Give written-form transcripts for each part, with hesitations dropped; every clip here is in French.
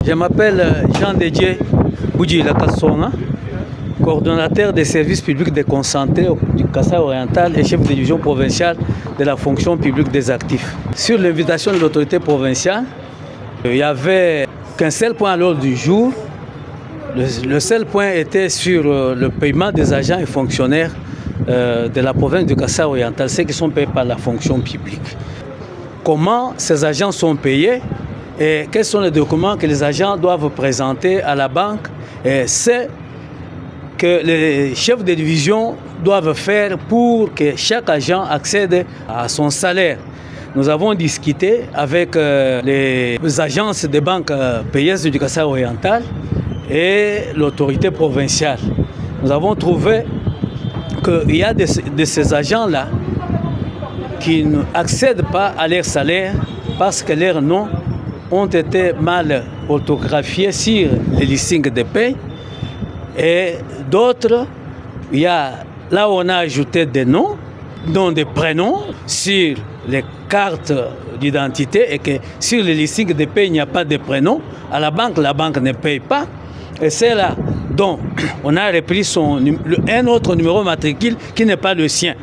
Je m'appelle Jean-Dédié Boudji-Lakassonga, coordonnateur des services publics déconcentrés du Kasaï oriental et chef de division provinciale de la fonction publique des actifs. Sur l'invitation de l'autorité provinciale, il n'y avait qu'un seul point à l'ordre du jour. Le seul point était sur le paiement des agents et fonctionnaires de la province du Kasaï oriental, ceux qui sont payés par la fonction publique. Comment ces agents sont payés et quels sont les documents que les agents doivent présenter à la banque, c'est que les chefs de division doivent faire pour que chaque agent accède à son salaire. Nous avons discuté avec les agences des banques payeuses du Kasaï oriental et l'autorité provinciale. Nous avons trouvé qu'il y a de ces agents-là qui n'accèdent pas à leur salaire parce que leurs noms ont été mal orthographiés sur les listings de paie. Et d'autres, il y a là où on a ajouté des noms, dont des prénoms sur les cartes d'identité et que sur les listings de paie, il n'y a pas de prénom. À la banque ne paye pas. Et c'est là dont on a repris un autre numéro matricule qui n'est pas le sien.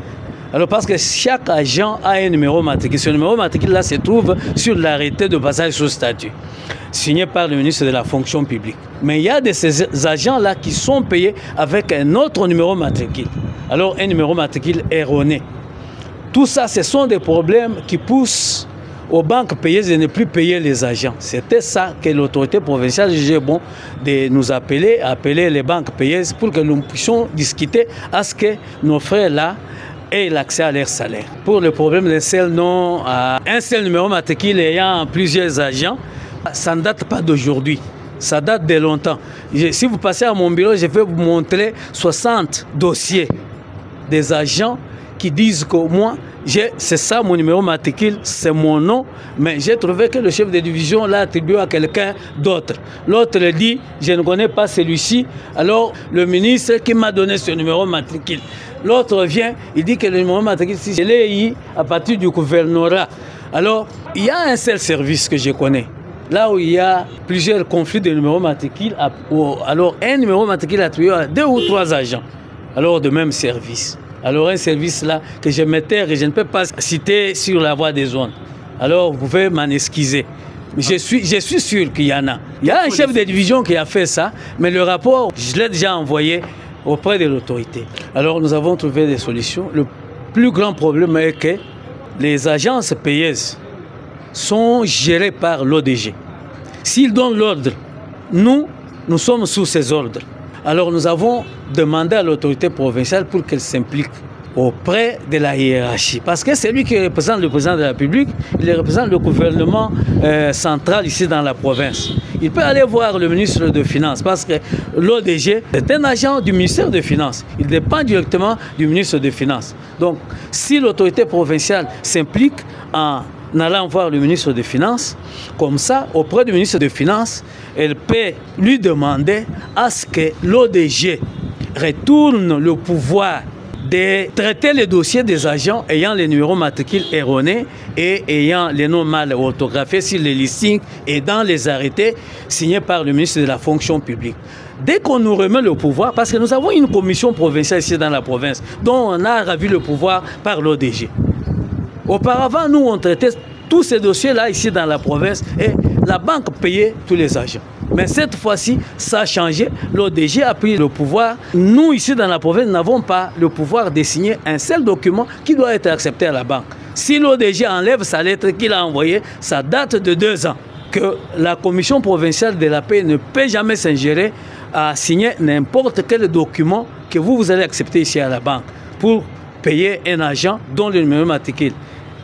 Alors parce que chaque agent a un numéro matricule. Ce numéro matricule-là se trouve sur l'arrêté de passage sous statut, signé par le ministre de la fonction publique. Mais il y a de ces agents-là qui sont payés avec un autre numéro matricule. Alors un numéro matricule erroné. Tout ça, ce sont des problèmes qui poussent aux banques payeuses de ne plus payer les agents. C'était ça que l'autorité provinciale jugeait bon de nous appeler les banques payeuses pour que nous puissions discuter à ce que nos frères-là aient l'accès à leur salaire. Pour le problème d'un seul nom, un seul numéro matricule ayant plusieurs agents, ça ne date pas d'aujourd'hui. Ça date de longtemps. Si vous passez à mon bureau, je vais vous montrer 60 dossiers des agents qui disent que moi, c'est ça mon numéro matricule, c'est mon nom, mais j'ai trouvé que le chef de division l'a attribué à quelqu'un d'autre. L'autre dit, je ne connais pas celui-ci, alors le ministre qui m'a donné ce numéro matricule. L'autre vient, il dit que le numéro matricule, si je l'ai eu à partir du gouvernorat. Alors, il y a un seul service que je connais. Là où il y a plusieurs conflits de numéros matricules, alors un numéro matricule attribué à 2 ou 3 agents, alors de même service. Alors un service là que je me taire et je ne peux pas citer sur la voie des zones. Alors vous pouvez m'en excuser. Mais je suis sûr qu'il y en a. Il y a un chef de division qui a fait ça, mais le rapport, je l'ai déjà envoyé auprès de l'autorité. Alors nous avons trouvé des solutions. Le plus grand problème est que les agences payeuses sont gérées par l'ODG. S'ils donnent l'ordre, nous sommes sous ces ordres. Alors nous avons demandé à l'autorité provinciale pour qu'elle s'implique auprès de la hiérarchie. Parce que c'est lui qui représente le président de la République, il représente le gouvernement central ici dans la province. Il peut aller voir le ministre des Finances parce que l'ODG est un agent du ministère des Finances. Il dépend directement du ministre des Finances. Donc si l'autorité provinciale s'implique en allant voir le ministre des Finances, comme ça, auprès du ministre des Finances, elle peut lui demander à ce que l'ODG retourne le pouvoir de traiter les dossiers des agents ayant les numéros matricules erronés et ayant les noms mal orthographiés sur les listings et dans les arrêtés signés par le ministre de la fonction publique. Dès qu'on nous remet le pouvoir, parce que nous avons une commission provinciale ici dans la province, dont on a ravi le pouvoir par l'ODG. Auparavant, nous, on traitait tous ces dossiers-là ici dans la province et la banque payait tous les agents. Mais cette fois-ci, ça a changé. L'ODG a pris le pouvoir. Nous, ici dans la province, n'avons pas le pouvoir de signer un seul document qui doit être accepté à la banque. Si l'ODG enlève sa lettre qu'il a envoyée, ça date de 2 ans. Que la commission provinciale de la paix ne peut jamais s'ingérer à signer n'importe quel document que vous allez accepter ici à la banque pour payer un agent dont le numéro matricule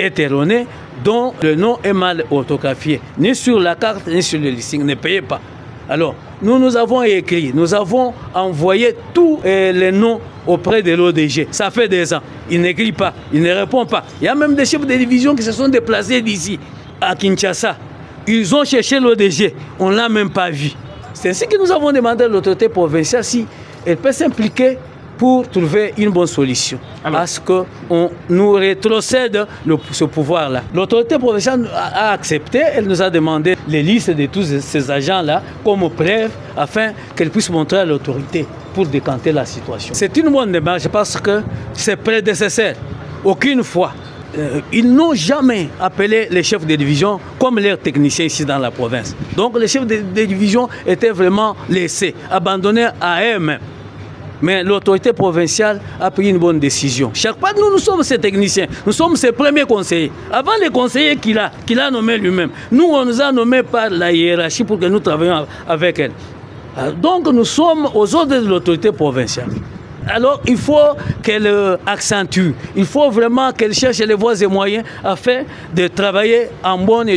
est erroné, dont le nom est mal orthographié, ni sur la carte, ni sur le listing. Ne payez pas. Alors, nous avons écrit, nous avons envoyé tous les noms auprès de l'ODG. Ça fait 2 ans. Il n'écrit pas, il ne répond pas. Il y a même des chefs de division qui se sont déplacés d'ici à Kinshasa. Ils ont cherché l'ODG. On ne l'a même pas vu. C'est ainsi que nous avons demandé à l'autorité provinciale si elle peut s'impliquer pour trouver une bonne solution. Alors, à ce qu'on nous rétrocède ce pouvoir-là. L'autorité provinciale a accepté, elle nous a demandé les listes de tous ces agents-là comme preuve afin qu'elle puisse montrer à l'autorité pour décanter la situation. C'est une bonne démarche parce que ses prédécesseurs, aucune fois, ils n'ont jamais appelé les chefs de division comme leurs techniciens ici dans la province. Donc les chefs de division étaient vraiment laissés, abandonnés à eux-mêmes. Mais l'autorité provinciale a pris une bonne décision. Chaque fois que nous sommes ses techniciens, nous sommes ses premiers conseillers. Avant les conseillers qu'il a nommés lui-même, nous on nous a nommés par la hiérarchie pour que nous travaillions avec elle. Donc nous sommes aux ordres de l'autorité provinciale. Alors il faut qu'elle accentue, il faut vraiment qu'elle cherche les voies et moyens afin de travailler en bonne et due